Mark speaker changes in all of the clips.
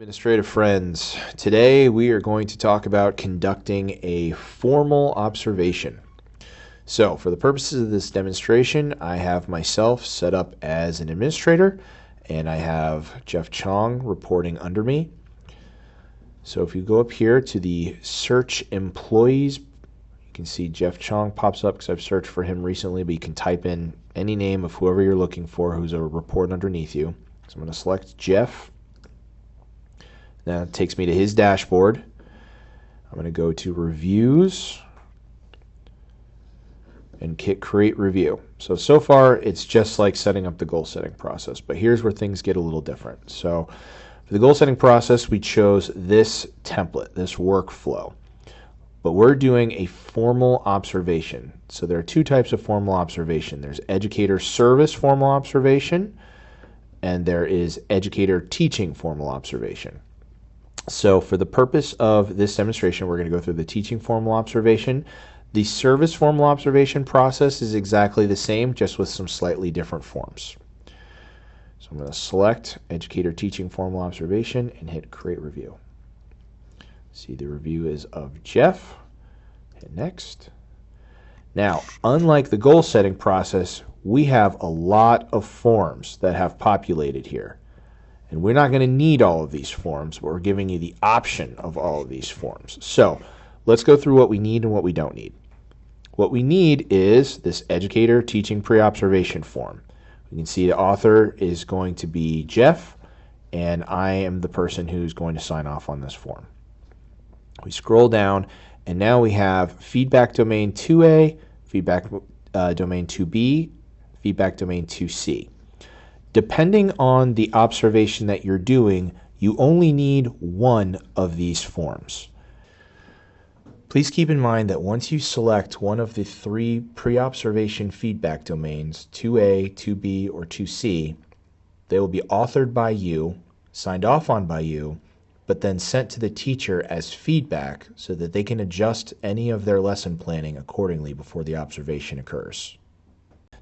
Speaker 1: Administrative friends, today we are going to talk about conducting a formal observation. So for the purposes of this demonstration, I have myself set up as an administrator and I have Jeff Chong reporting under me. So if you go up here to the search employees, you can see Jeff Chong pops up because I've searched for him recently, but you can type in any name of whoever you're looking for who's a report underneath you. So I'm going to select Jeff. Now it takes me to his dashboard. I'm going to go to Reviews and hit Create Review. So far it's just like setting up the goal setting process, but here's where things get a little different. So for the goal setting process, we chose this template, this workflow, but we're doing a formal observation. So there are two types of formal observation. There's educator service formal observation, and there is educator teaching formal observation. So for the purpose of this demonstration, we're going to go through the teaching formal observation. The service formal observation process is exactly the same, just with some slightly different forms. So I'm going to select Educator Teaching Formal Observation and hit Create Review. See, the review is of Jeff. Hit Next. Now, unlike the goal setting process, we have a lot of forms that have populated here. And we're not going to need all of these forms, but we're giving you the option of all of these forms. So let's go through what we need and what we don't need. What we need is this educator teaching pre-observation form. You can see the author is going to be Jeff, and I am the person who's going to sign off on this form. We scroll down, and now we have feedback domain 2A, feedback domain 2B, feedback domain 2C. Depending on the observation that you're doing, you only need one of these forms. Please keep in mind that once you select one of the three pre-observation feedback domains, 2A, 2B, or 2C, they will be authored by you, signed off on by you, but then sent to the teacher as feedback so that they can adjust any of their lesson planning accordingly before the observation occurs.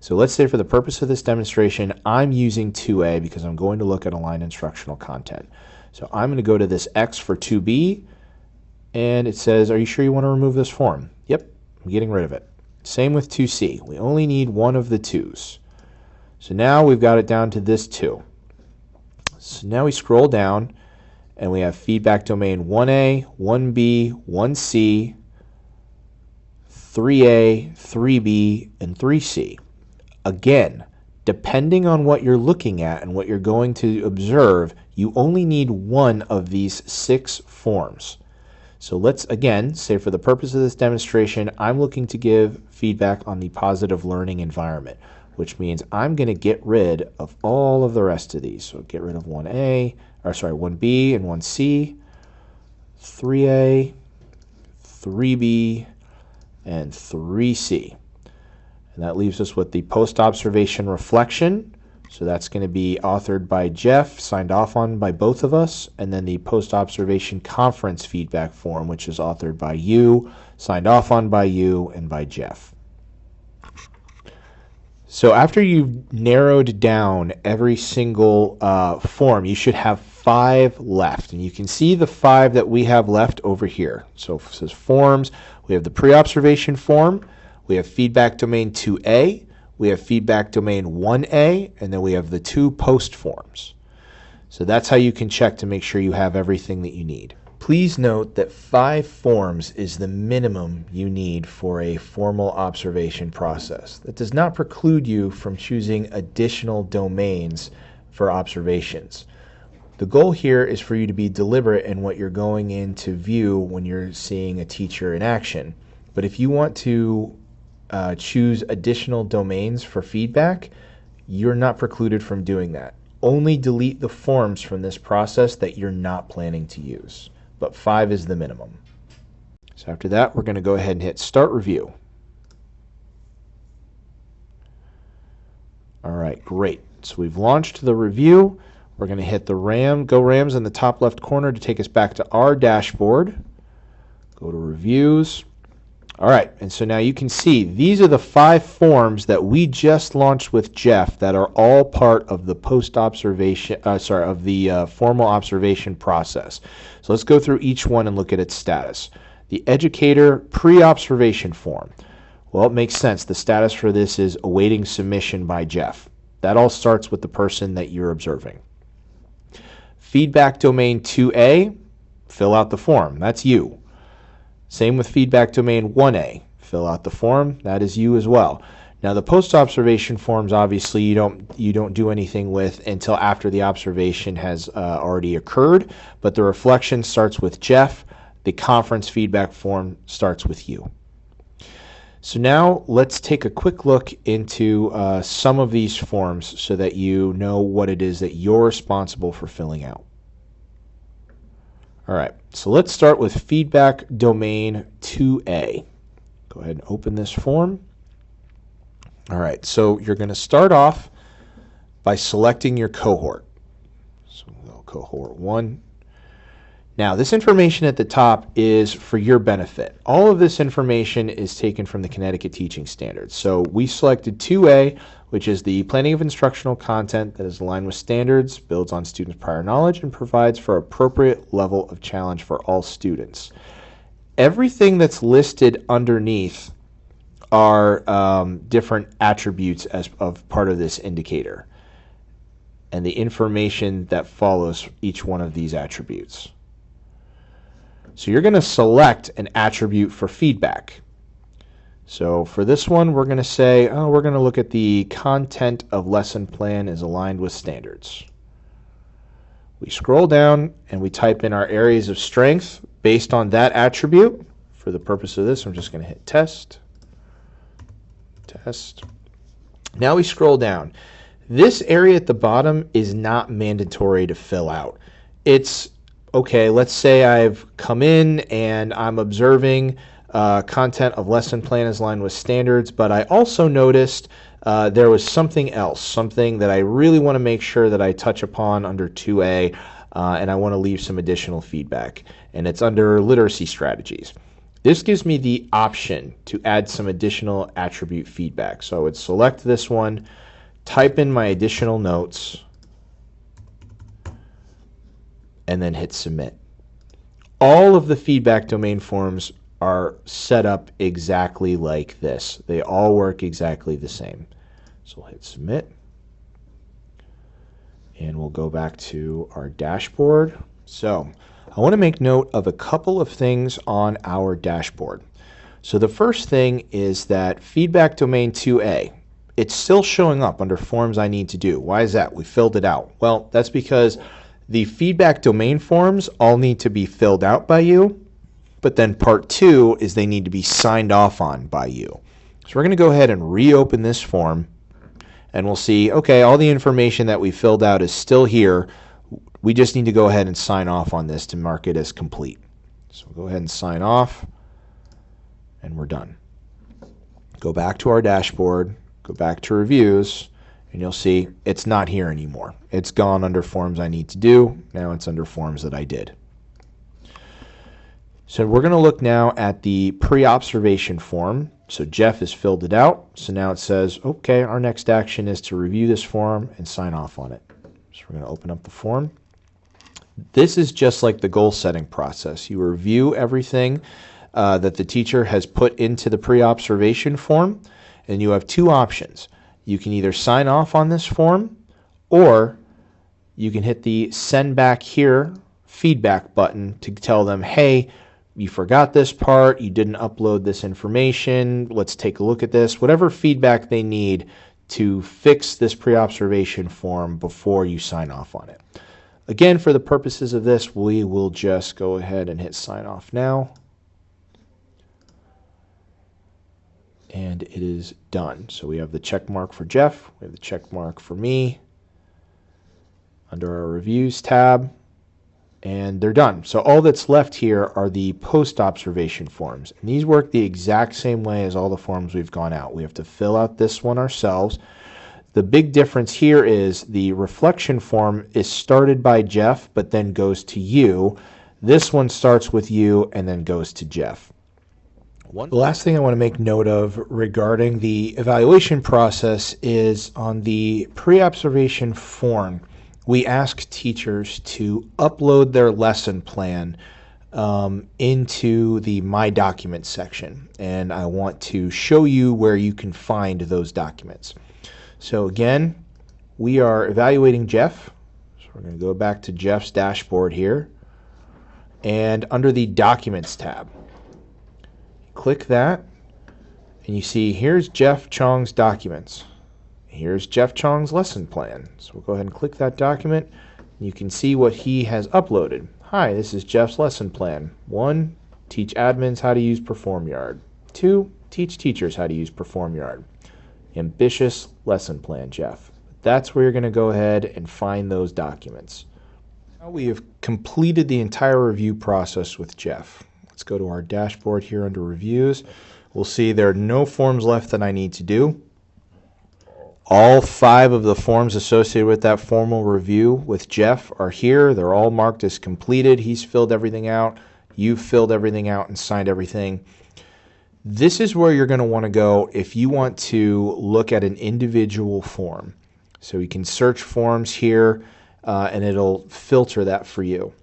Speaker 1: So let's say for the purpose of this demonstration, I'm using 2A because I'm going to look at aligned instructional content. So I'm going to go to this X for 2B, and it says, are you sure you want to remove this form? Yep, I'm getting rid of it. Same with 2C. We only need one of the 2's. So now we've got it down to this 2. So now we scroll down, and we have feedback domain 1A, 1B, 1C, 3A, 3B, and 3C. Again, depending on what you're looking at and what you're going to observe, you only need one of these 6 forms. So let's again say for the purpose of this demonstration, I'm looking to give feedback on the positive learning environment, which means I'm going to get rid of all of the rest of these. So get rid of 1B and 1C, 3A, 3B, and 3C. And that leaves us with the post-observation reflection. So that's going to be authored by Jeff, signed off on by both of us, and then the post-observation conference feedback form, which is authored by you, signed off on by you, and by Jeff. So after you've narrowed down every single form, you should have 5 left. And you can see the 5 that we have left over here. So it says forms. We have the pre-observation form. We have feedback domain 2A, we have feedback domain 1A, and then we have the 2 post forms. So that's how you can check to make sure you have everything that you need. Please note that 5 forms is the minimum you need for a formal observation process. That does not preclude you from choosing additional domains for observations. The goal here is for you to be deliberate in what you're going in to view when you're seeing a teacher in action. But if you want to choose additional domains for feedback, you're not precluded from doing that. Only delete the forms from this process that you're not planning to use. But 5 is the minimum. So after that, we're going to go ahead and hit Start Review. All right, great. So we've launched the review. We're going to hit the Go Rams in the top left corner to take us back to our dashboard. Go to Reviews. All right, and so now you can see these are the 5 forms that we just launched with Jeff that are all part of the formal observation process. So let's go through each one and look at its status. The educator pre-observation form. Well, it makes sense. The status for this is awaiting submission by Jeff. That all starts with the person that you're observing. Feedback domain 2A, fill out the form. That's you. Same with feedback domain 1A. Fill out the form. That is you as well. Now the post-observation forms, obviously, you don't do anything with until after the observation has already occurred. But the reflection starts with Jeff. The conference feedback form starts with you. So now let's take a quick look into some of these forms so that you know what it is that you're responsible for filling out. All right, so let's start with feedback domain 2A. Go ahead and open this form. All right, so you're going to start off by selecting your cohort. So we'll go cohort 1. Now, this information at the top is for your benefit. All of this information is taken from the Connecticut Teaching Standards. So we selected 2A, which is the planning of instructional content that is aligned with standards, builds on students' prior knowledge, and provides for appropriate level of challenge for all students. Everything that's listed underneath are different attributes as of part of this indicator, and the information that follows each one of these attributes. So you're going to select an attribute for feedback. So for this one, we're going to say, we're going to look at the content of lesson plan is aligned with standards. We scroll down and we type in our areas of strength based on that attribute. For the purpose of this, I'm just going to hit test. Test. Now we scroll down. This area at the bottom is not mandatory to fill out. It's okay, let's say I've come in and I'm observing content of lesson plan is aligned with standards, but I also noticed there was something else, something that I really want to make sure that I touch upon under 2A, and I want to leave some additional feedback, and it's under literacy strategies. This gives me the option to add some additional attribute feedback. So I would select this one, type in my additional notes, and then hit submit. All of the feedback domain forms are set up exactly like this. They all work exactly the same. So we'll hit submit. And we'll go back to our dashboard. So I want to make note of a couple of things on our dashboard. So the first thing is that feedback domain 2A, it's still showing up under forms I need to do. Why is that? We filled it out. Well, that's because the feedback domain forms all need to be filled out by you, but then part 2 is they need to be signed off on by you. So we're going to go ahead and reopen this form, and we'll see, okay, all the information that we filled out is still here. We just need to go ahead and sign off on this to mark it as complete. So we'll go ahead and sign off, and we're done. Go back to our dashboard, go back to reviews, and you'll see it's not here anymore. It's gone under forms I need to do. Now it's under forms that I did. So we're going to look now at the pre-observation form. So Jeff has filled it out. So now it says, okay, our next action is to review this form and sign off on it. So we're going to open up the form. This is just like the goal setting process. You review everything that the teacher has put into the pre-observation form, and you have 2 options. You can either sign off on this form, or you can hit the send back here feedback button to tell them, hey, you forgot this part, you didn't upload this information, let's take a look at this. Whatever feedback they need to fix this pre-observation form before you sign off on it. Again, for the purposes of this, we will just go ahead and hit sign off now. And it is done. So we have the check mark for Jeff, we have the check mark for me under our reviews tab, and they're done. So all that's left here are the post-observation forms. And these work the exact same way as all the forms we've gone out. We have to fill out this one ourselves. The big difference here is the reflection form is started by Jeff, but then goes to you. This one starts with you and then goes to Jeff. The last thing I want to make note of regarding the evaluation process is on the pre-observation form, we ask teachers to upload their lesson plan into the My Documents section, and I want to show you where you can find those documents. So again, we are evaluating Jeff, so we're going to go back to Jeff's dashboard here, and under the Documents tab, click that, and you see here's Jeff Chong's documents. Here's Jeff Chong's lesson plan. So we'll go ahead and click that document. You can see what he has uploaded. Hi, this is Jeff's lesson plan. 1, teach admins how to use PerformYard. 2, teach teachers how to use PerformYard. Ambitious lesson plan, Jeff. That's where you're going to go ahead and find those documents. Now we have completed the entire review process with Jeff. Let's go to our dashboard here under reviews. We'll see there are no forms left that I need to do. All 5 of the forms associated with that formal review with Jeff are here. They're all marked as completed. He's filled everything out. You've filled everything out and signed everything. This is where you're going to want to go if you want to look at an individual form. So you can search forms here and it'll filter that for you.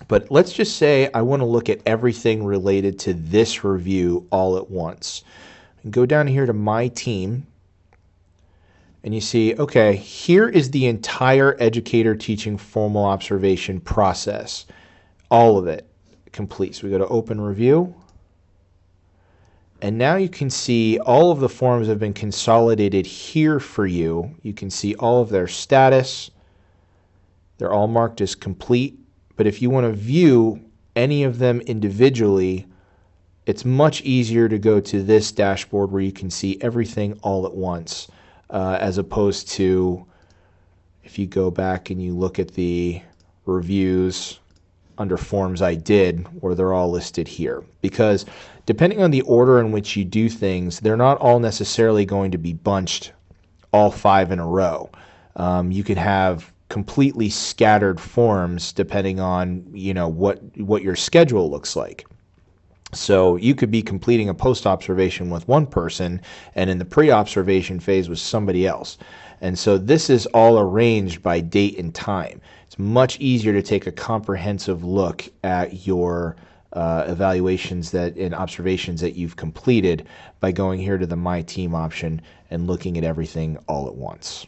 Speaker 1: But let's just say I want to look at everything related to this review all at once. And go down here to My Team, and you see, okay, here is the entire educator teaching formal observation process. All of it complete. So we go to Open Review, and now you can see all of the forms have been consolidated here for you. You can see all of their status. They're all marked as complete. But if you want to view any of them individually, it's much easier to go to this dashboard where you can see everything all at once, as opposed to if you go back and you look at the reviews under Forms I Did, where they're all listed here. Because depending on the order in which you do things, they're not all necessarily going to be bunched all 5 in a row. You could have completely scattered forms depending on what your schedule looks like. So you could be completing a post-observation with one person and in the pre-observation phase with somebody else. And so this is all arranged by date and time. It's much easier to take a comprehensive look at your evaluations and observations that you've completed by going here to the My Team option and looking at everything all at once.